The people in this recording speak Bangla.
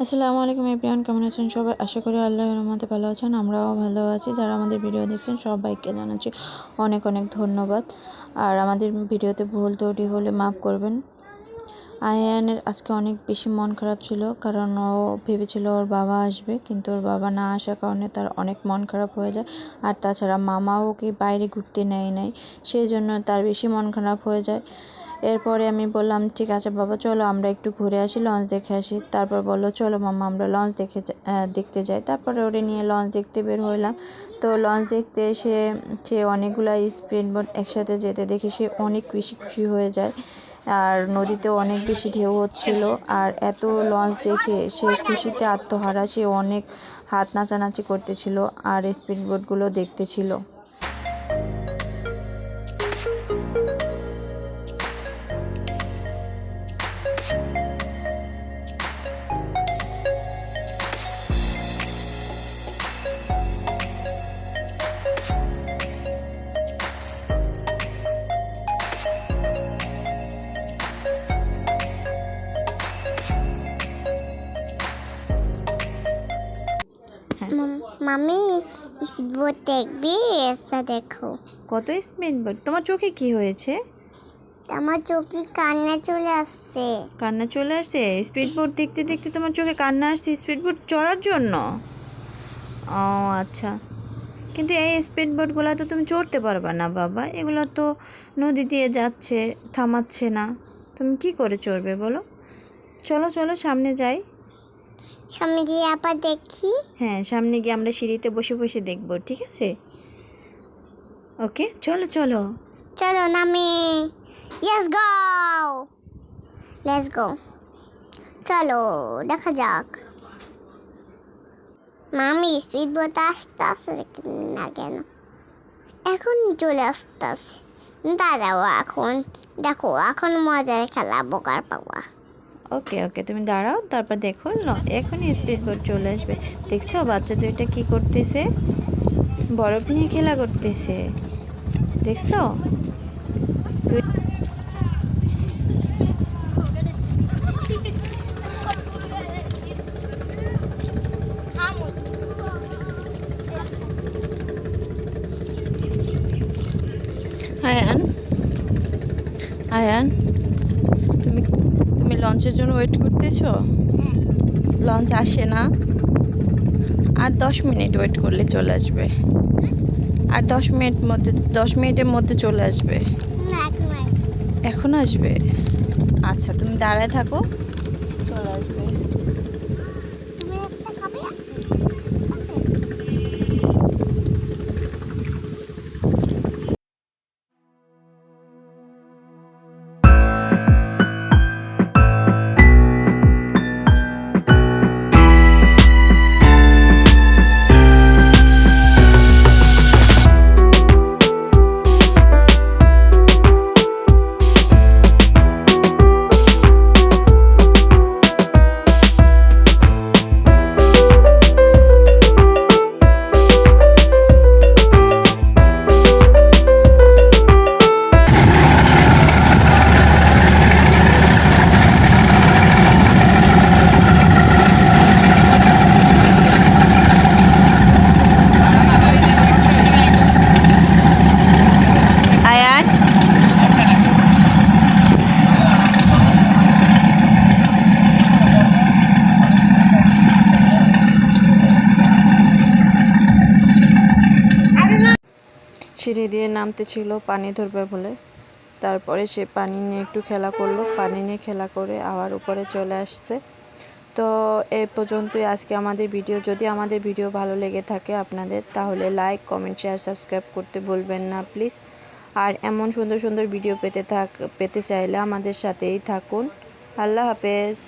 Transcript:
আসসালামু আলাইকুম এভরিওয়ান, কেমন আছেন সবাই? আশা করি আল্লাহর রহমতে ভালো আছেন। আমরাও ভালো আছি। যারা আমাদের ভিডিও দেখছেন সবাইকে জানাচ্ছি অনেক অনেক ধন্যবাদ। আর আমাদের ভিডিওতে ভুল ত্রুটি হলে মাফ করবেন। আয়ানের আজকে অনেক বেশি মন খারাপ ছিল, কারণ ও ভেবেছিল ওর বাবা আসবে, কিন্তু ওর বাবা না আসার কারণে তার অনেক মন খারাপ হয়ে যায়। আর তাছাড়া মামাও ওকে বাইরে ঘুরতে নেয় নাই, সেই জন্য তার বেশি মন খারাপ হয়ে যায়। এরপরে আমি বললাম, ঠিক আছে বাবা, চলো আমরা একটু ঘুরে আসি, লঞ্চ দেখে আসি। তারপর বললো, চলো মামা আমরা লঞ্চ দেখতে যাই। তারপরে ওরে নিয়ে লঞ্চ দেখতে বের হইলাম। তো লঞ্চ দেখতে এসে সে অনেকগুলো স্পিড বোট একসাথে যেতে দেখে সে অনেক বেশি খুশি হয়ে যায়। আর নদীতেও অনেক বেশি ঢেউ হচ্ছিল। আর এত লঞ্চ দেখে সে খুশিতে আত্মহারা, সে অনেক হাত নাচানাচি করতেছিল আর স্পিড বোটগুলো দেখতেছিল। মামি স্পিড বোট দেখবি? এসা দেখো কত স্পিড বোট! তোমার চোখে কি হয়েছে? আমার চোখে কান্না চলে আসছে। কান্না চলে আসছে? স্পিড বোট দেখতে দেখতে তোমার চোখে কান্না আসছে স্পিড বোট চড়ার জন্য? ও আচ্ছা, কিন্তু এই স্পিড বোটগুলো তো তুমি চড়তে পারবে না বাবা, এগুলো তো নদী দিয়ে যাচ্ছে, থামাচ্ছে না, তুমি কি করে চড়বে বলো? চলো চলো সামনে যাই। সামনে গিয়ে আবার দেখি। হ্যাঁ, সামনে গিয়ে আমরা সিঁড়িতে বসে বসে দেখবো, ঠিক আছে? ওকে, চলো চলো। চলো নামি। লেটস গো, লেটস গো, চলো দেখা যাক। মামি স্পিড বোট আসতেছে না কেন? এখন চলে আসতেছে। দাঁড়াও, এখন দেখো, এখন মজার খেলা বোকার পাওয়া। ওকে ওকে, তুমি দাঁড়াও, তারপর দেখো এখনই স্পিড বোট চলে আসবে। দেখছো বাচ্চা দুইটা কি করতেছে? বরফ নিয়ে খেলা করতেছে, দেখছো? আয়ান, আয়ান, তুমি তুমি লঞ্চের জন্য ওয়েট করতেছো? লঞ্চ আসে না, আর 10 মিনিট ওয়েট করলে চলে আসবে। আর 10 মিনিটের মধ্যে চলে আসবে। এখন আসবে? আচ্ছা, তুমি দাঁড়ায় থাকো, চলে আসবে। সিঁড়ি দিয়ে নামতে ছিল পানি ধরবে বলে, তারপরে সে পানি নিয়ে একটু খেলা করলো, পানি নিয়ে খেলা করে আবার উপরে চলে আসছে। তো এই পর্যন্তই আজকে আমাদের ভিডিও। যদি আমাদের ভিডিও ভালো লেগে থাকে আপনাদের, তাহলে লাইক, কমেন্ট, শেয়ার, সাবস্ক্রাইব করতে ভুলবেন না প্লিজ। আর এমন সুন্দর সুন্দর ভিডিও পেতে চাইলে আমাদের সাথেই থাকুন। আল্লাহ হাফেজ।